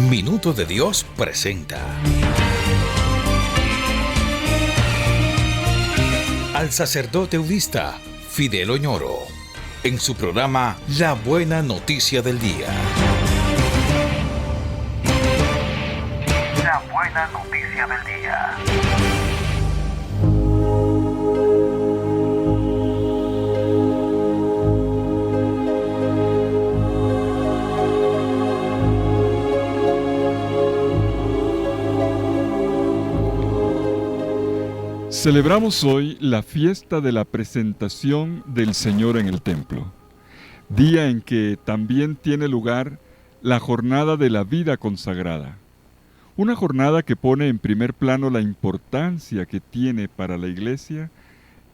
Minuto de Dios presenta al sacerdote eudista Fidel Oñoro en su programa La Buena Noticia del Día. La Buena Noticia del Día. Celebramos hoy la fiesta de la presentación del Señor en el templo, día en que también tiene lugar la jornada de la vida consagrada, una jornada que pone en primer plano la importancia que tiene para la Iglesia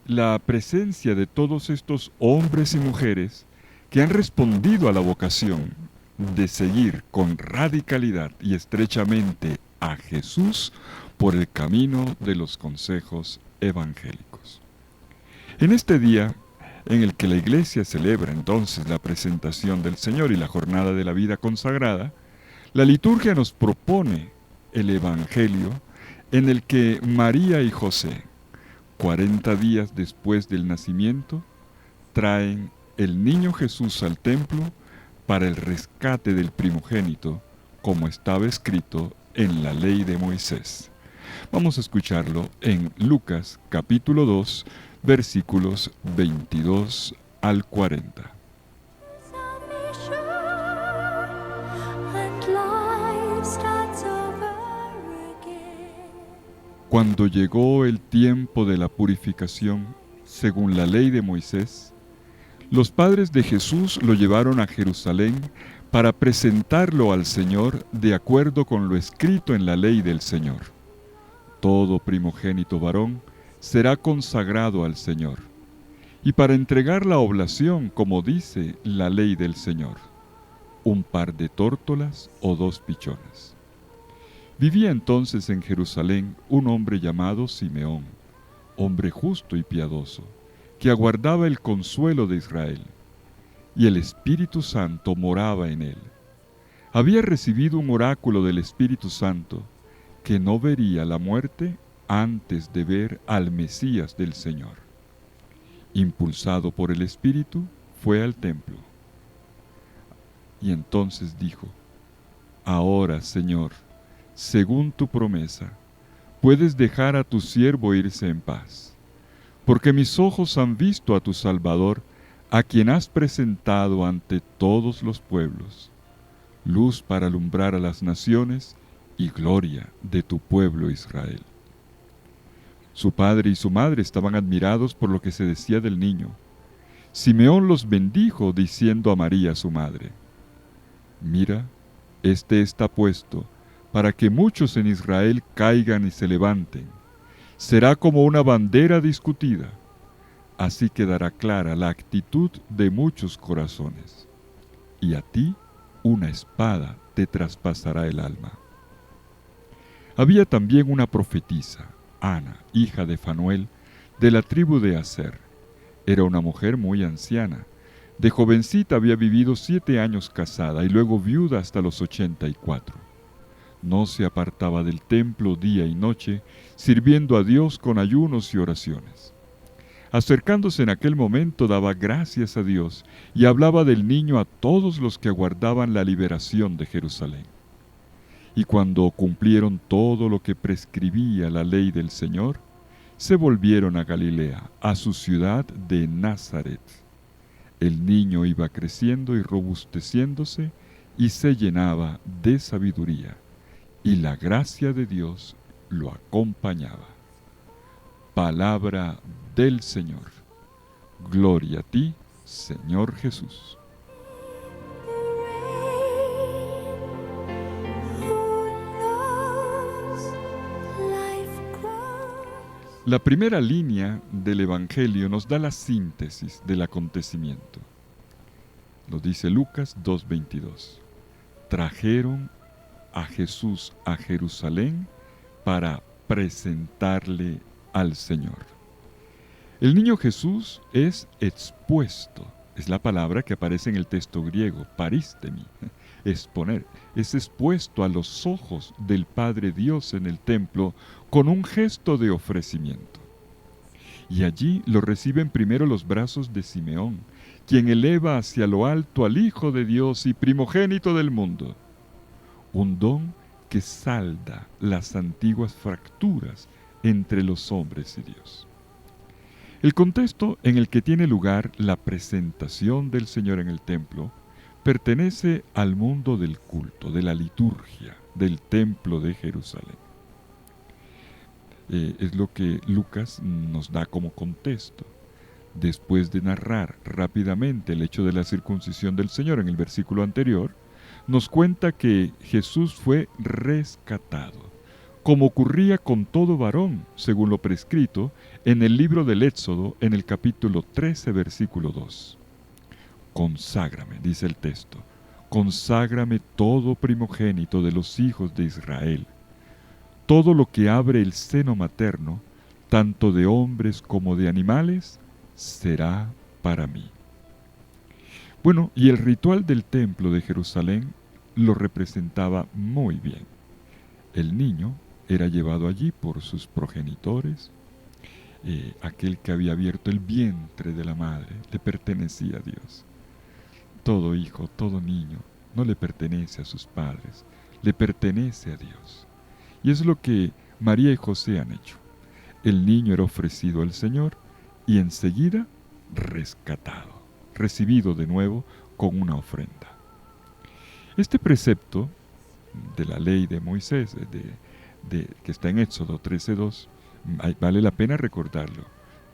la presencia de todos estos hombres y mujeres que han respondido a la vocación de seguir con radicalidad y estrechamente a Jesús por el camino de los consejos evangélicos. En este día, en el que la Iglesia celebra entonces la presentación del Señor y la jornada de la vida consagrada, la liturgia nos propone el Evangelio en el que María y José, 40 días después del nacimiento, traen el niño Jesús al templo para el rescate del primogénito, como estaba escrito en la ley de Moisés. Vamos a escucharlo en Lucas capítulo 2, versículos 22 al 40. Cuando llegó el tiempo de la purificación, según la ley de Moisés, los padres de Jesús lo llevaron a Jerusalén para presentarlo al Señor de acuerdo con lo escrito en la ley del Señor. Todo primogénito varón será consagrado al Señor, y para entregar la oblación, como dice la ley del Señor, un par de tórtolas o 2 pichones. Vivía entonces en Jerusalén un hombre llamado Simeón, hombre justo y piadoso, que aguardaba el consuelo de Israel, y el Espíritu Santo moraba en él. Había recibido un oráculo del Espíritu Santo, que no vería la muerte antes de ver al Mesías del Señor. Impulsado por el Espíritu, fue al templo. Y entonces dijo: Ahora, Señor, según tu promesa, puedes dejar a tu siervo irse en paz, porque mis ojos han visto a tu Salvador, a quien has presentado ante todos los pueblos, luz para alumbrar a las naciones y gloria de tu pueblo Israel. Su padre y su madre estaban admirados por lo que se decía del niño. Simeón los bendijo diciendo a María su madre: Mira, este está puesto para que muchos en Israel caigan y se levanten. Será como una bandera discutida. Así quedará clara la actitud de muchos corazones. Y a ti una espada te traspasará el alma. Había también una profetisa, Ana, hija de Fanuel, de la tribu de Aser. Era una mujer muy anciana. De jovencita había vivido 7 años casada y luego viuda hasta los 84. No se apartaba del templo día y noche, sirviendo a Dios con ayunos y oraciones. Acercándose en aquel momento daba gracias a Dios y hablaba del niño a todos los que aguardaban la liberación de Jerusalén. Y cuando cumplieron todo lo que prescribía la ley del Señor, se volvieron a Galilea, a su ciudad de Nazaret. El niño iba creciendo y robusteciéndose y se llenaba de sabiduría, y la gracia de Dios lo acompañaba. Palabra del Señor. Gloria a ti, Señor Jesús. La primera línea del Evangelio nos da la síntesis del acontecimiento. Lo dice Lucas 2:22. Trajeron a Jesús a Jerusalén para presentarle al Señor. El niño Jesús es expuesto. Es la palabra que aparece en el texto griego, paristemi, exponer. Es expuesto a los ojos del Padre Dios en el templo con un gesto de ofrecimiento. Y allí lo reciben primero los brazos de Simeón, quien eleva hacia lo alto al Hijo de Dios y primogénito del mundo. Un don que salda las antiguas fracturas entre los hombres y Dios. El contexto en el que tiene lugar la presentación del Señor en el templo pertenece al mundo del culto, de la liturgia, del templo de Jerusalén. Es lo que Lucas nos da como contexto. Después de narrar rápidamente el hecho de la circuncisión del Señor en el versículo anterior, nos cuenta que Jesús fue rescatado, como ocurría con todo varón, según lo prescrito en el libro del Éxodo, en el capítulo 13, versículo 2. Conságrame, dice el texto, conságrame todo primogénito de los hijos de Israel. Todo lo que abre el seno materno, tanto de hombres como de animales, será para mí. Bueno, y el ritual del templo de Jerusalén lo representaba muy bien. El niño era llevado allí por sus progenitores. Aquel que había abierto el vientre de la madre le pertenecía a Dios. Todo hijo, todo niño no le pertenece a sus padres, le pertenece a Dios. Y es lo que María y José han hecho. El niño era ofrecido al Señor y enseguida rescatado, recibido de nuevo con una ofrenda. Este precepto de la ley de Moisés, que está en Éxodo 13:2, vale la pena recordarlo.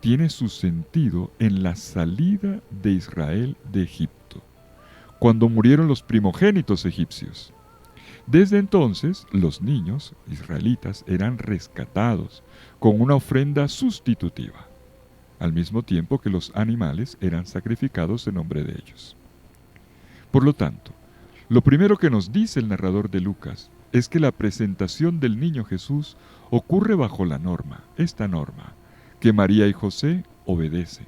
Tiene su sentido en la salida de Israel de Egipto, cuando murieron los primogénitos egipcios. Desde entonces, los niños israelitas eran rescatados con una ofrenda sustitutiva, al mismo tiempo que los animales eran sacrificados en nombre de ellos. Por lo tanto, lo primero que nos dice el narrador de Lucas es que la presentación del niño Jesús ocurre bajo la norma, esta norma, que María y José obedecen,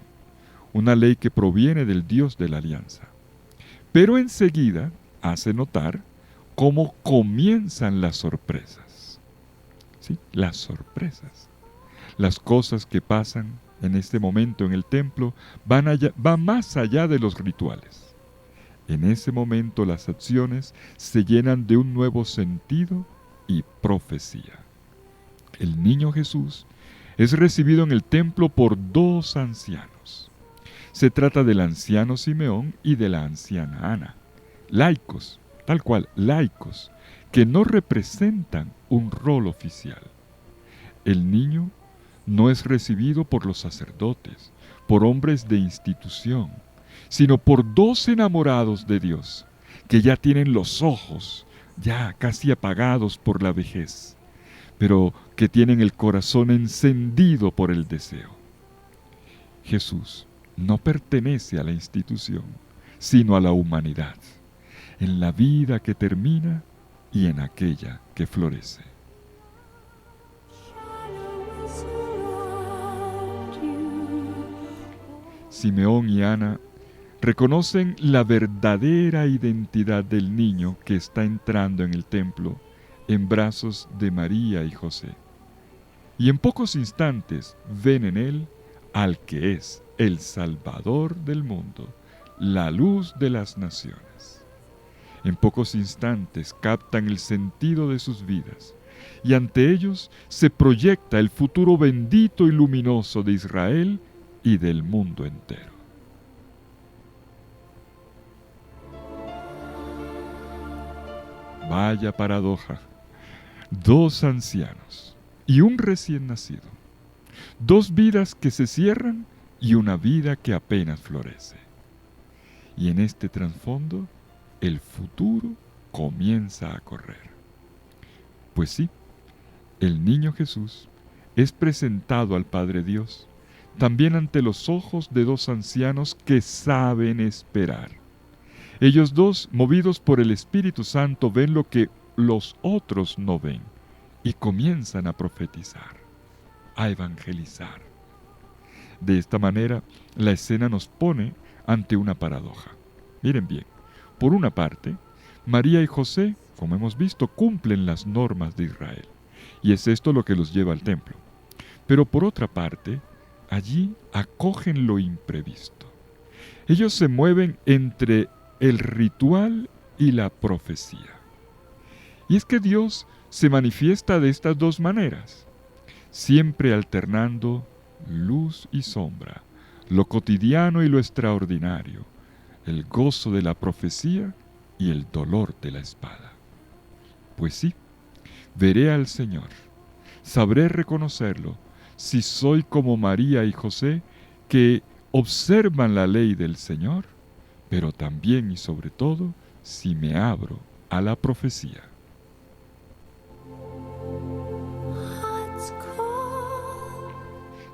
una ley que proviene del Dios de la alianza. Pero enseguida hace notar cómo comienzan las sorpresas. ¿Sí? Las sorpresas. Las cosas que pasan en este momento en el templo van más allá de los rituales. En ese momento las acciones se llenan de un nuevo sentido y profecía. El niño Jesús es recibido en el templo por dos ancianos. Se trata del anciano Simeón y de la anciana Ana, laicos, tal cual, laicos, que no representan un rol oficial. El niño no es recibido por los sacerdotes, por hombres de institución, sino por dos enamorados de Dios, que ya tienen los ojos ya casi apagados por la vejez, pero que tienen el corazón encendido por el deseo. Jesús no pertenece a la institución, sino a la humanidad, en la vida que termina y en aquella que florece. Simeón y Ana reconocen la verdadera identidad del niño que está entrando en el templo en brazos de María y José. Y en pocos instantes ven en él al que es el Salvador del mundo, la luz de las naciones. En pocos instantes captan el sentido de sus vidas y ante ellos se proyecta el futuro bendito y luminoso de Israel y del mundo entero. Vaya paradoja. Dos ancianos y un recién nacido. Dos vidas que se cierran y una vida que apenas florece. Y en este trasfondo, el futuro comienza a correr. Pues sí, el niño Jesús es presentado al Padre Dios, también ante los ojos de dos ancianos que saben esperar. Ellos dos, movidos por el Espíritu Santo, ven lo que los otros no ven y comienzan a profetizar, a evangelizar. De esta manera, la escena nos pone ante una paradoja. Miren bien, por una parte, María y José, como hemos visto, cumplen las normas de Israel, y es esto lo que los lleva al templo. Pero por otra parte, allí acogen lo imprevisto. Ellos se mueven entre el ritual y la profecía. Y es que Dios se manifiesta de estas dos maneras, siempre alternando luz y sombra, lo cotidiano y lo extraordinario, el gozo de la profecía y el dolor de la espada. Pues sí, veré al Señor, sabré reconocerlo si soy como María y José, que observan la ley del Señor, pero también y sobre todo si me abro a la profecía.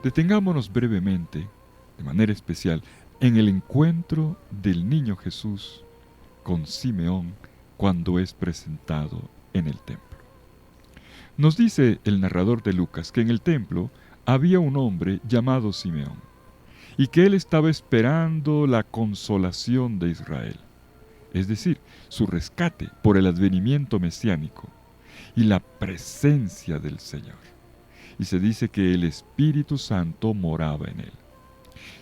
Detengámonos brevemente, de manera especial, en el encuentro del niño Jesús con Simeón cuando es presentado en el templo. Nos dice el narrador de Lucas que en el templo había un hombre llamado Simeón y que él estaba esperando la consolación de Israel, es decir, su rescate por el advenimiento mesiánico y la presencia del Señor. Y se dice que el Espíritu Santo moraba en él.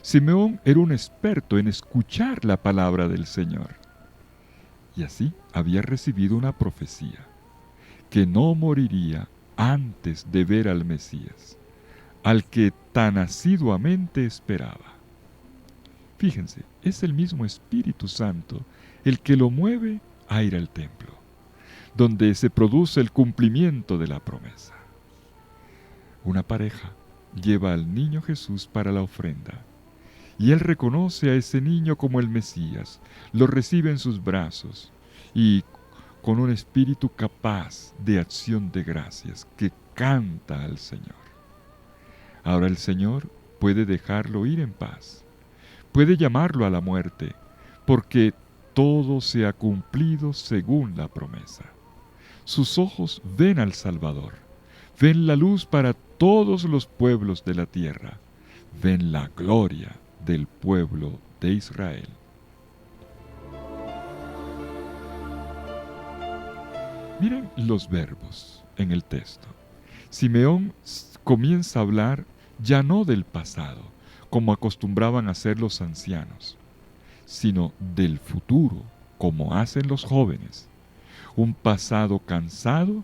Simeón era un experto en escuchar la palabra del Señor. Y así había recibido una profecía, que no moriría antes de ver al Mesías, al que tan asiduamente esperaba. Fíjense, es el mismo Espíritu Santo el que lo mueve a ir al templo, donde se produce el cumplimiento de la promesa. Una pareja lleva al niño Jesús para la ofrenda, y él reconoce a ese niño como el Mesías, lo recibe en sus brazos y con un espíritu capaz de acción de gracias que canta al Señor. Ahora el Señor puede dejarlo ir en paz, puede llamarlo a la muerte, porque todo se ha cumplido según la promesa. Sus ojos ven al Salvador, ven la luz para todos los pueblos de la tierra, ven la gloria del pueblo de Israel. Miren los verbos en el texto. Simeón comienza a hablar ya no del pasado, como acostumbraban a hacer los ancianos, sino del futuro, como hacen los jóvenes. Un pasado cansado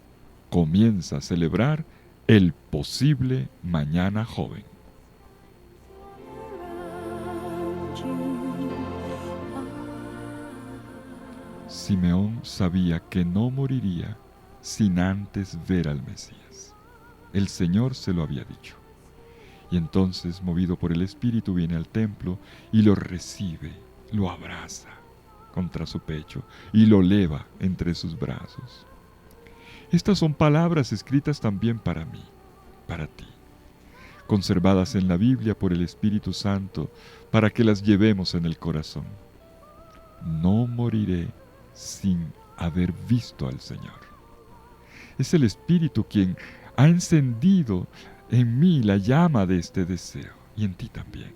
comienza a celebrar el posible mañana joven. Simeón sabía que no moriría sin antes ver al Mesías. El Señor se lo había dicho. Y entonces, movido por el Espíritu, viene al templo y lo recibe, lo abraza contra su pecho y lo eleva entre sus brazos. Estas son palabras escritas también para mí, para ti, conservadas en la Biblia por el Espíritu Santo para que las llevemos en el corazón. No moriré sin haber visto al Señor. Es el Espíritu quien ha encendido en mí la llama de este deseo, y en ti también.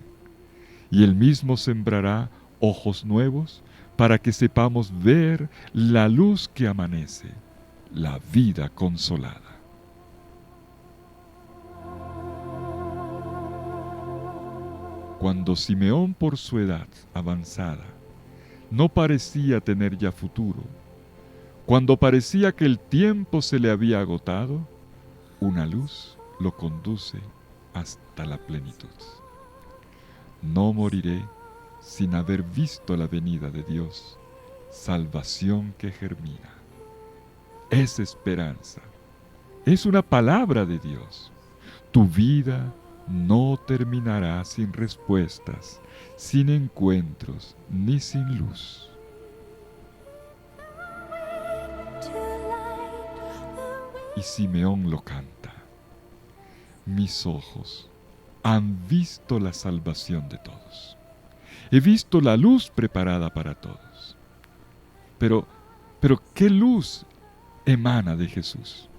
Y Él mismo sembrará ojos nuevos para que sepamos ver la luz que amanece, la vida consolada. Cuando Simeón, por su edad avanzada, no parecía tener ya futuro, cuando parecía que el tiempo se le había agotado, una luz lo conduce hasta la plenitud. No moriré sin haber visto la venida de Dios, salvación que germina. Es esperanza, es una palabra de Dios. Tu vida no terminará sin respuestas, sin encuentros, ni sin luz. Y Simeón lo canta. Mis ojos han visto la salvación de todos. He visto la luz preparada para todos. Pero ¿qué luz emana de Jesús?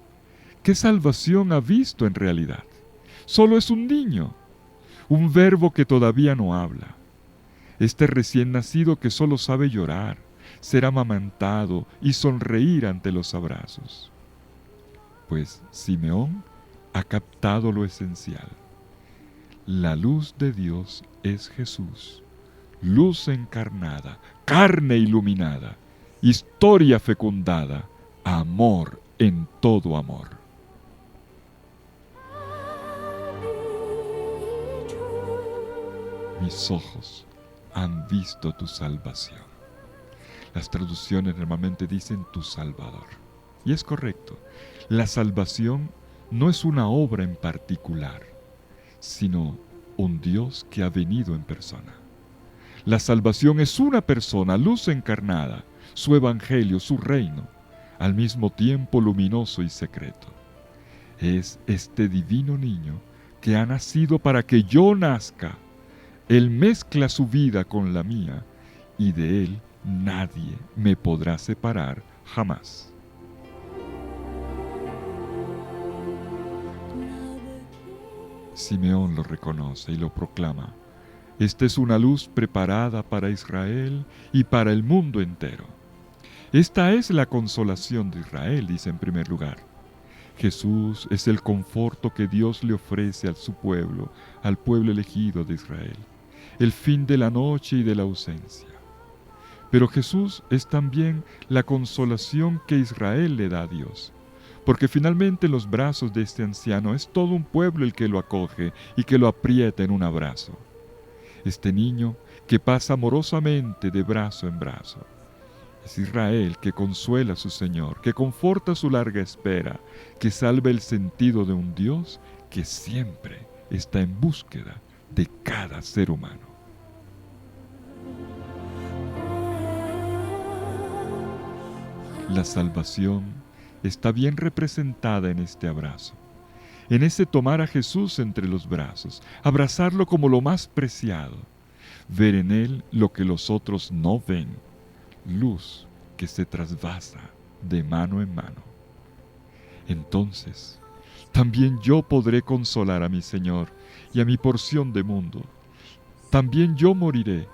¿Qué salvación ha visto en realidad? Solo es un un verbo que todavía no habla. Este recién nacido que solo sabe llorar, ser amamantado y sonreír ante los abrazos. Pues Simeón ha captado lo esencial. La luz de Dios es Jesús, luz encarnada, carne iluminada, historia fecundada, amor en todo amor. Mis ojos han visto tu salvación. Las traducciones normalmente dicen tu Salvador. Y es correcto, la salvación no es una obra en particular, sino un Dios que ha venido en persona. La salvación es una persona, luz encarnada, su evangelio, su reino, al mismo tiempo luminoso y secreto. Es este divino niño que ha nacido para que yo nazca. Él mezcla su vida con la mía y de él nadie me podrá separar jamás. Simeón lo reconoce y lo proclama. Esta es una luz preparada para Israel y para el mundo entero. Esta es la consolación de Israel, dice en primer lugar. Jesús es el conforto que Dios le ofrece a su pueblo, al pueblo elegido de Israel, el fin de la noche y de la ausencia. Pero Jesús es también la consolación que Israel le da a Dios, porque finalmente en los brazos de este anciano es todo un pueblo el que lo acoge y que lo aprieta en un abrazo. Este niño que pasa amorosamente de brazo en brazo. Es Israel que consuela a su Señor, que conforta su larga espera, que salva el sentido de un Dios que siempre está en búsqueda de cada ser humano. La salvación está bien representada en este abrazo, en ese tomar a Jesús entre los brazos, abrazarlo como lo más preciado, ver en él lo que los otros no ven, luz que se trasvasa de mano en mano. Entonces, también yo podré consolar a mi Señor y a mi porción de mundo. También yo moriré.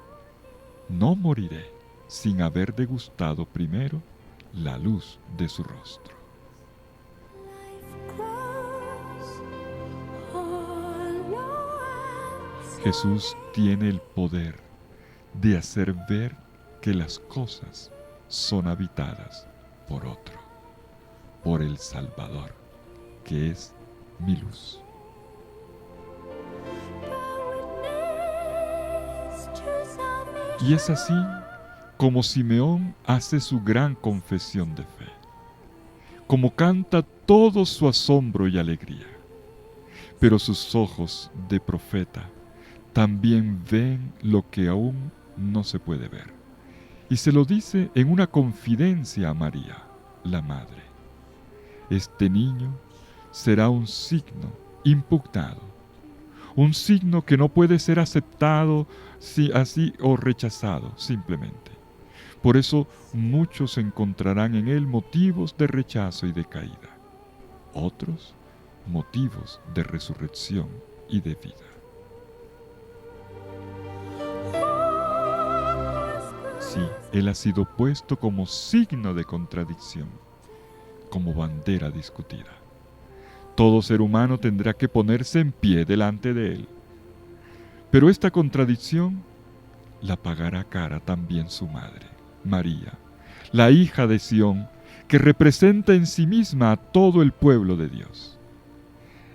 No moriré sin haber degustado primero la luz de su rostro. Jesús tiene el poder de hacer ver que las cosas son habitadas por otro, por el Salvador, que es mi luz. Y es así como Simeón hace su gran confesión de fe, como canta todo su asombro y alegría. Pero sus ojos de profeta también ven lo que aún no se puede ver. Y se lo dice en una confidencia a María, la madre. Este niño será un signo impugnado, un signo que no puede ser aceptado así o rechazado simplemente. Por eso muchos encontrarán en él motivos de rechazo y de caída, otros motivos de resurrección y de vida. Sí, él ha sido puesto como signo de contradicción, como bandera discutida. Todo ser humano tendrá que ponerse en pie delante de él. Pero esta contradicción la pagará cara también su madre, María, la hija de Sión, que representa en sí misma a todo el pueblo de Dios.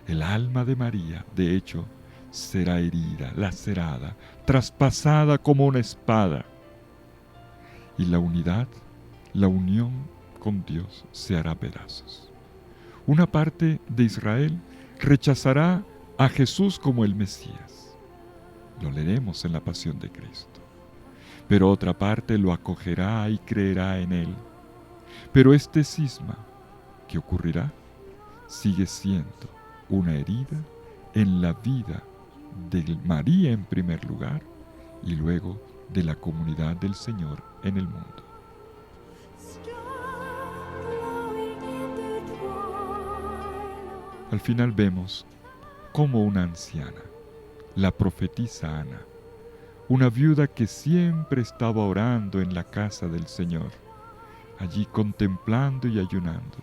El alma de María, de hecho, será herida, lacerada, traspasada como una espada. Y la unidad, la unión con Dios se hará pedazos. Una parte de Israel rechazará a Jesús como el Mesías. Lo leeremos en la Pasión de Cristo. Pero otra parte lo acogerá y creerá en él. Pero este cisma, ¿qué ocurrirá? Sigue siendo una herida en la vida de María en primer lugar y luego de la comunidad del Señor en el mundo. Al final vemos cómo una anciana, la profetisa Ana, una viuda que siempre estaba orando en la casa del Señor, allí contemplando y ayunando.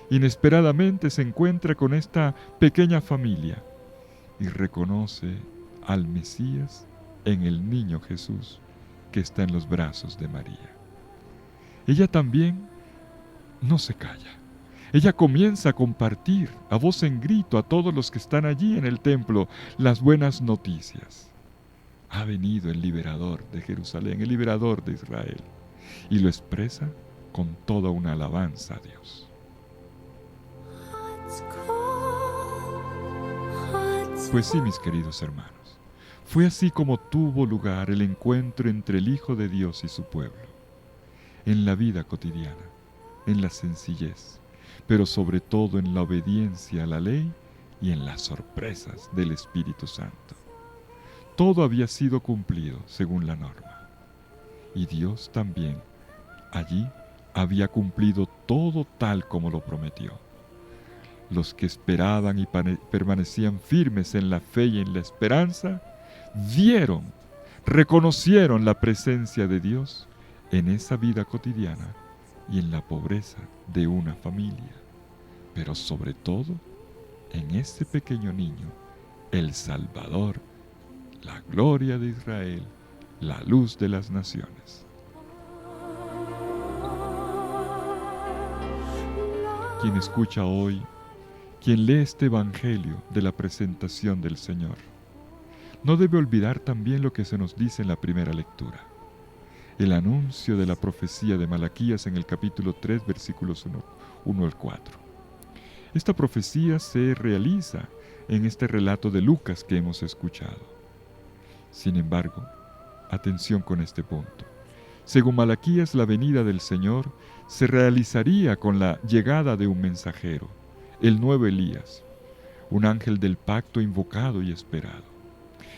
Inesperadamente se encuentra con esta pequeña familia y reconoce al Mesías en el niño Jesús que está en los brazos de María. Ella también no se calla. Ella comienza a compartir a voz en grito a todos los que están allí en el templo las buenas noticias. Ha venido el liberador de Jerusalén, el liberador de Israel, y lo expresa con toda una alabanza a Dios. Pues sí, mis queridos hermanos, fue así como tuvo lugar el encuentro entre el Hijo de Dios y su pueblo, en la vida cotidiana, en la sencillez, pero sobre todo en la obediencia a la ley y en las sorpresas del Espíritu Santo. Todo había sido cumplido según la norma, y Dios también allí había cumplido todo tal como lo prometió. Los que esperaban y permanecían firmes en la fe y en la esperanza, vieron, reconocieron la presencia de Dios en esa vida cotidiana y en la pobreza de una familia, pero sobre todo en ese pequeño niño, el Salvador, la gloria de Israel, la luz de las naciones. Quien escucha hoy, quien lee este Evangelio de la presentación del Señor, no debe olvidar también lo que se nos dice en la primera lectura, el anuncio de la profecía de Malaquías en el capítulo 3, versículos 1 al 4. Esta profecía se realiza en este relato de Lucas que hemos escuchado. Sin embargo, atención con este punto. Según Malaquías, la venida del Señor se realizaría con la llegada de un mensajero, el nuevo Elías, un ángel del pacto invocado y esperado.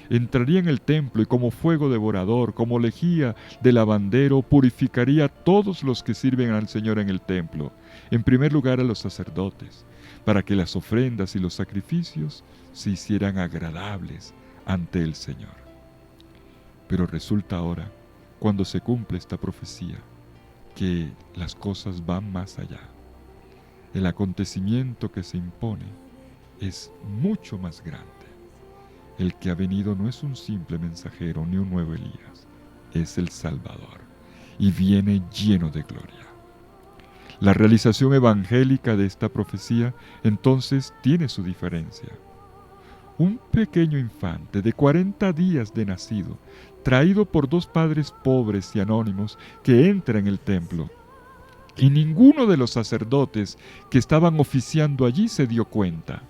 Entraría en el templo y como fuego devorador, como lejía de lavandero, purificaría a todos los que sirven al Señor en el templo, en primer lugar a los sacerdotes, para que las ofrendas y los sacrificios se hicieran agradables ante el Señor. Pero resulta ahora, cuando se cumple esta profecía, que las cosas van más allá. El acontecimiento que se impone es mucho más grande. El que ha venido no es un simple mensajero ni un nuevo Elías, es el Salvador, y viene lleno de gloria. La realización evangélica de esta profecía entonces tiene su diferencia. Un pequeño infante de 40 días de nacido, traído por dos padres pobres y anónimos, que entra en el templo, y ninguno de los sacerdotes que estaban oficiando allí se dio cuenta.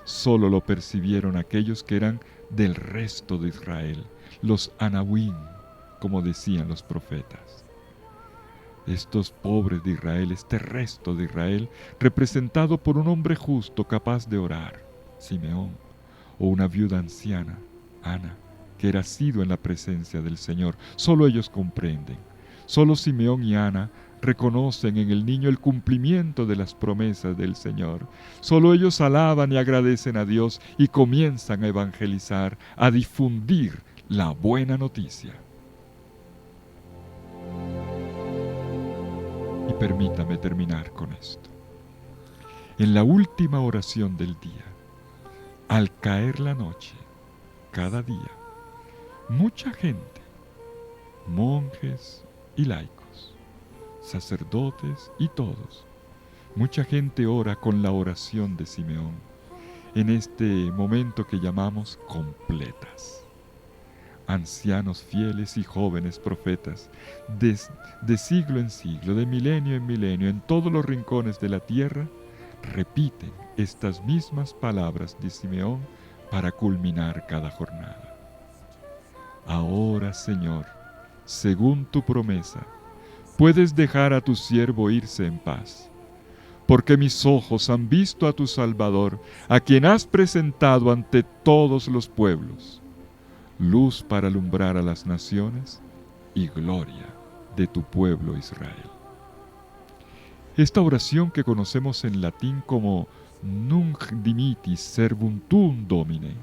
Solo lo percibieron aquellos que eran del resto de Israel, los Anahuim, como decían los profetas. Estos pobres de Israel, este resto de Israel, representado por un hombre justo capaz de orar, Simeón, o una viuda anciana, Ana, que era asido en la presencia del Señor. Solo ellos comprenden. Solo Simeón y Ana reconocen en el niño el cumplimiento de las promesas del Señor. Solo ellos alaban y agradecen a Dios y comienzan a evangelizar, a difundir la buena noticia. Y permítame terminar con esto. En la última oración del día, al caer la noche, cada día, mucha gente, monjes y laicos, sacerdotes y todos, mucha gente ora con la oración de Simeón en este momento que llamamos completas. Ancianos fieles y jóvenes profetas, de siglo en siglo, de milenio en milenio, en todos los rincones de la tierra, repiten estas mismas palabras de Simeón para culminar cada jornada. Ahora, Señor, según tu promesa, puedes dejar a tu siervo irse en paz, porque mis ojos han visto a tu Salvador, a quien has presentado ante todos los pueblos, luz para alumbrar a las naciones y gloria de tu pueblo Israel. Esta oración que conocemos en latín como Nunc dimittis servum tuum Domine,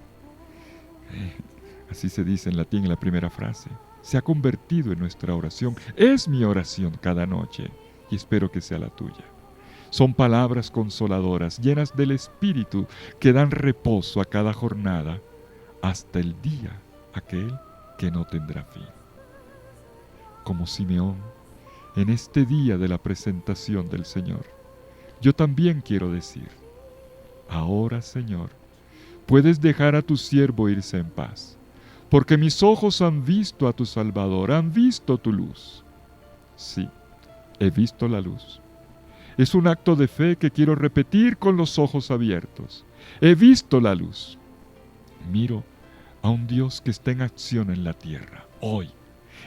Así se dice en latín en la primera frase. Se ha convertido en nuestra oración. Es mi oración cada noche y espero que sea la tuya. Son palabras consoladoras, llenas del Espíritu, que dan reposo a cada jornada hasta el día aquel que no tendrá fin. Como Simeón, en este día de la presentación del Señor, yo también quiero decir: ahora, Señor, puedes dejar a tu siervo irse en paz, porque mis ojos han visto a tu Salvador, han visto tu luz. Sí, he visto la luz. Es un acto de fe que quiero repetir con los ojos abiertos. He visto la luz. Miro a un Dios que está en acción en la tierra, hoy,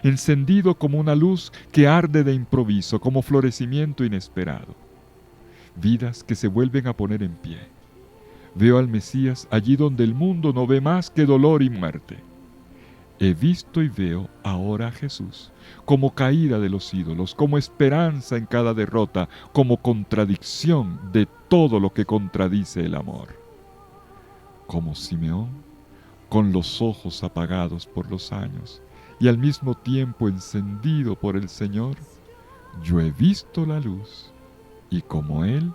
encendido como una luz que arde de improviso, como florecimiento inesperado. Vidas que se vuelven a poner en pie. Veo al Mesías allí donde el mundo no ve más que dolor y muerte. He visto y veo ahora a Jesús como caída de los ídolos, como esperanza en cada derrota, como contradicción de todo lo que contradice el amor. Como Simeón, con los ojos apagados por los años y al mismo tiempo encendido por el Señor, yo he visto la luz y como Él,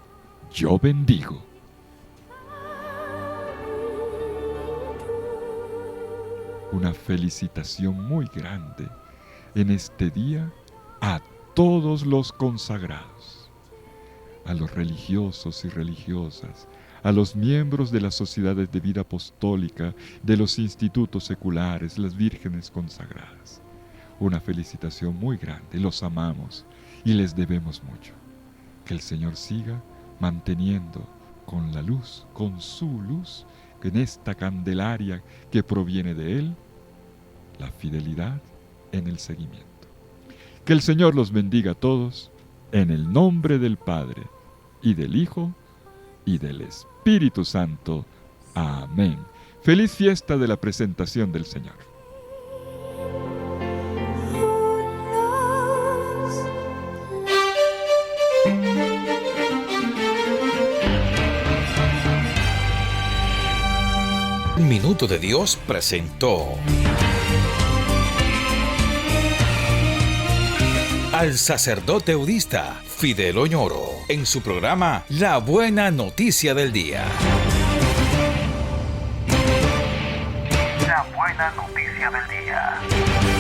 yo bendigo. Una felicitación muy grande en este día a todos los consagrados, a los religiosos y religiosas, a los miembros de las sociedades de vida apostólica, de los institutos seculares, las vírgenes consagradas. Una felicitación muy grande, los amamos y les debemos mucho. Que el Señor siga manteniendo con la luz, con su luz, en esta Candelaria que proviene de Él, la fidelidad en el seguimiento. Que el Señor los bendiga a todos, en el nombre del Padre, y del Hijo, y del Espíritu Santo. Amén. Feliz fiesta de la presentación del Señor. Un Minuto de Dios presentó al sacerdote eudista Fidel Oñoro en su programa La Buena Noticia del Día. La Buena Noticia del Día.